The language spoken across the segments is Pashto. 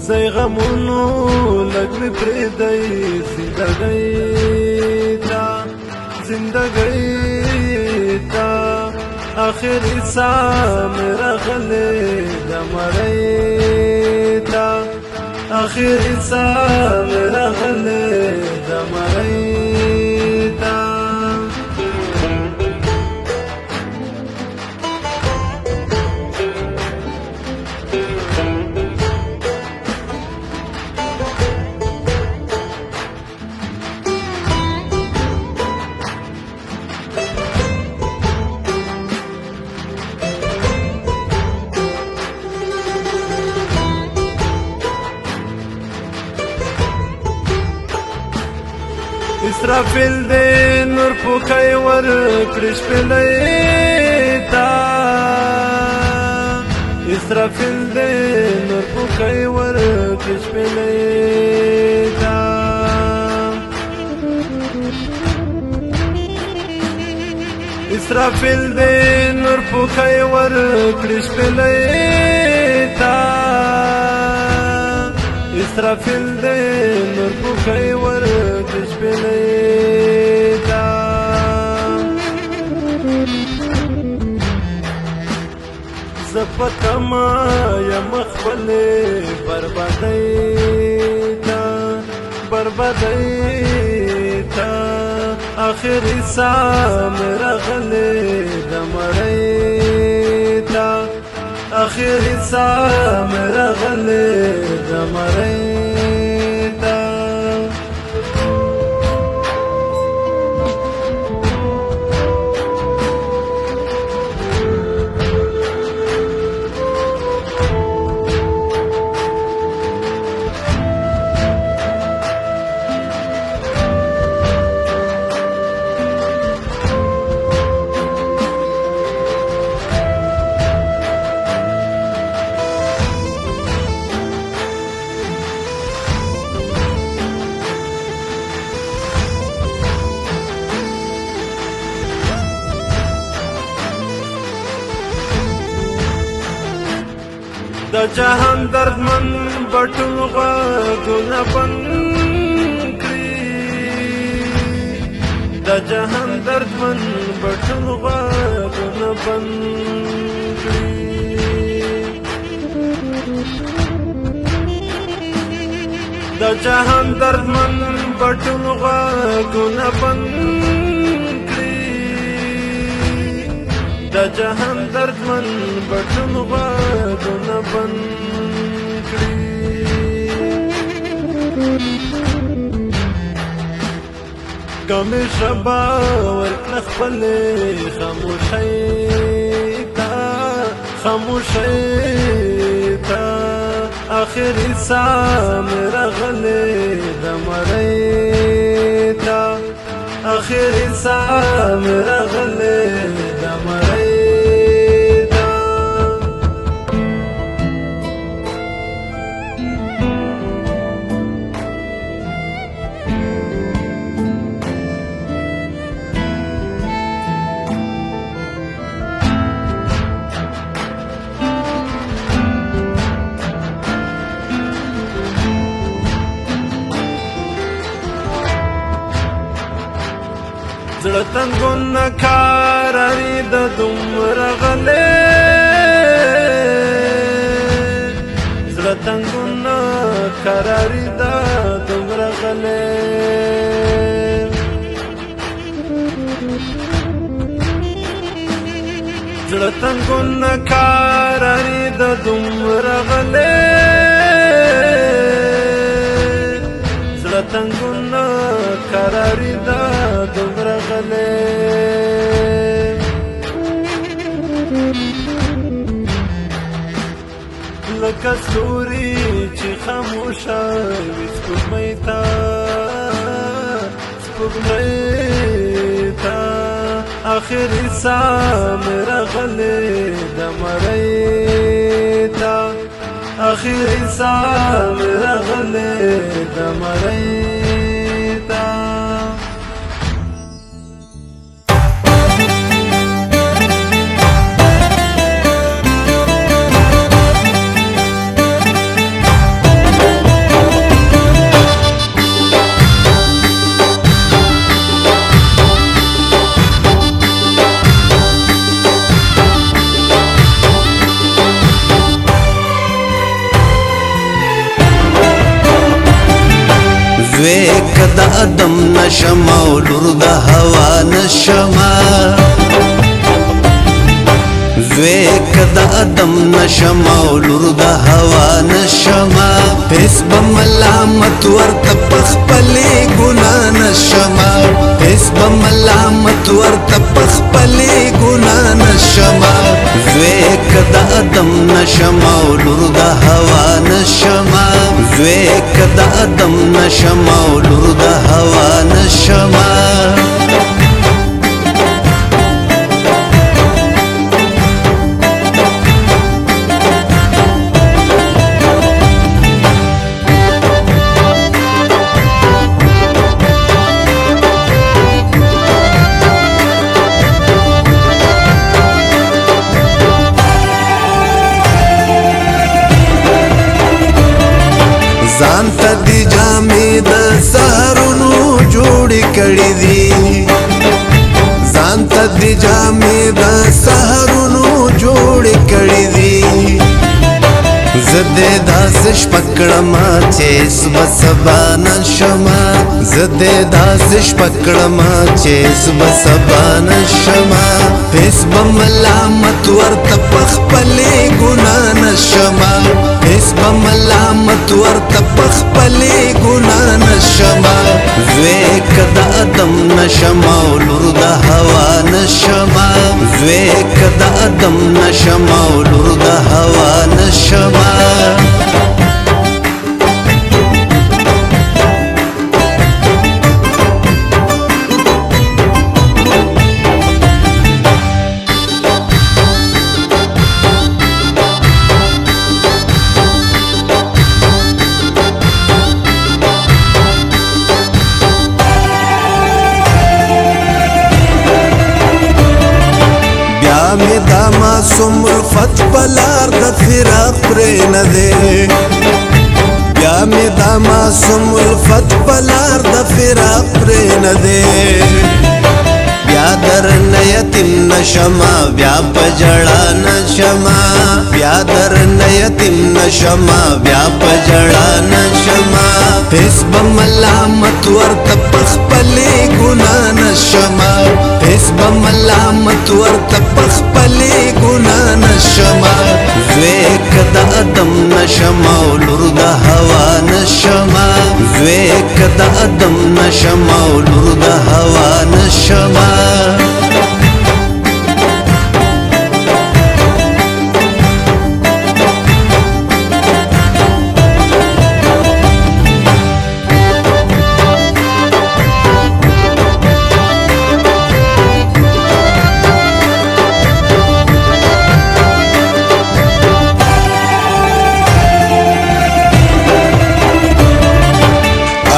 زي غمونو لگ می پریدی زندگی تا آخری سا میرا غلی دا مری تا آخری سا میرا غلی دا مری تا اسرافیل دے نور پوکای ور کرش پلیتا اسرافیل دے نور پوکای ور کرش پلیتا اسرافیل دے نور پوکای ور کرش پلیتا اسرافیل دے نور پوکای ور کرش پلیتا زپتما یا مخبل بربادی تا آخری سا میرا غلی دا مری تا آخری سا میرا غلی دا مری تا دا جهان دردمن بټول غوږونه بند کړي دا جهان دردمن بټول غوږونه بند کړي دا جهان دردمن بټول غوږونه بند دا جهان دردمن بټول غوږونه بند کړي کمې شبا ورکړه خپلې خاموشۍ ته آخري سا میرا غلی دا مری تا آخري سا میرا غلی دا مری زړه تنګون کاراري د غلې زړه تنګونه قراري ده دومره غلې زړه تنګونه قراري ده دومره غلې زړه تنګونه قراري ده دومره غلې لکه ستوري چې خاموشه وي سپوږمۍ ته آخري ساه مې راغلې د مرۍ ته آخري ساه مې راغلې د مرۍ ته زوی کد ادم نشم او لور د هوا نشما زوی کد ادم نشم او لور د هوا نشما پس بملامت ورته پخپلې ګناه نشما پس بملامت ورته پخپلې ګناه نشما زوی کد ادم نشم او لور د هوا نشما زوی کد ادم نشم او لور د هوا نشما ځان ته دی جامې د سهارونو جوړې کړې دي ځان ته دی جامې د سهارونو جوړې کړې دي زه دې داسې شپه کړمه چې صبح سبا نشمه زه دې داسې شپه کړمه چې صبح سبا نشمه هېڅ به ملامت ورته پخپلې ګناه نشمه هېڅ به ملامت ورته پخپلې ګناه نشمه زوی که د ادم نشم او لور د هوا نشمه زوی که د ادم نشم او لور د هوا نشمه می دا معصوم الفت پلار د فراق پرې نه دی بیا می دا معصوم الفت پلار د فراق پرې نه دی بیا درنه یتیم نشما بیا په ژړا نشما بیا درنه یتیم نشما بیا په ژړا نشما هېڅ به ملامت ورته پخپلې ګناه نشما هېڅ به ملامت ورته پخپلې ګناه نشما زوی که د ادم نشم او لور د هوا نشما زوی که د ادم نشم او لور د هوا نشما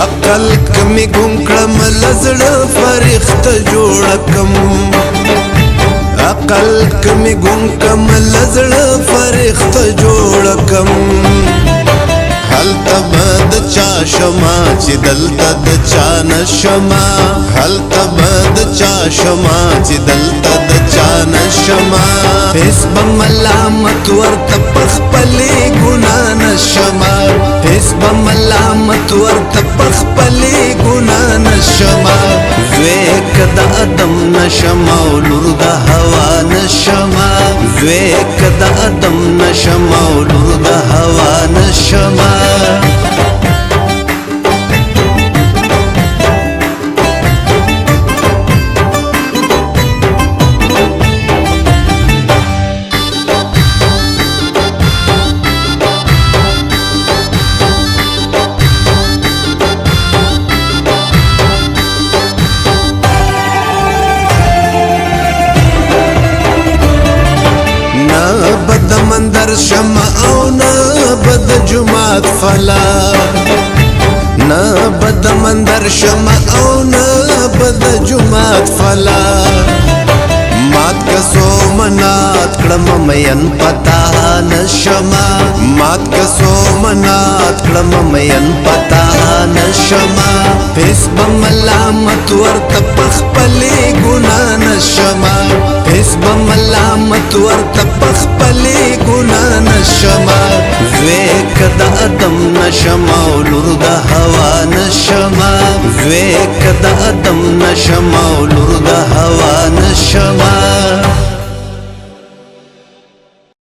عقل کمی ګم کړم لزړه فرښت جوړ کم عقل کمی ګم کم لزړه فرښت جوړ کم هلته به د چا شما چې دلته د چا نشما هلته به د چا شما چې دلته د چا نشما نشما هیڅ به ملامت ورته پخپلې ګناه نشما هیڅ به ملامت ورته پخپلې ګناه نشما زوی که د ادم نشما او لور د هوا نشما زوی که د ادم نشما او لور د هوا نشما بد مندر شمع او نه بد جماعت فلا نه بد مندر شمع او نه بد جماعت فلا مات کسو منات کړم مین پتا نشما مات کسو منات کړم مین پتا نشما هیڅ به ملامت ورته پخپلې ګناه نشما هیڅ به ملامت ورته پخپلې ګناه نشما زوی که د ادم نشما او لور د هوا نشما زوی که د ادم نشما او لور د هوا نشما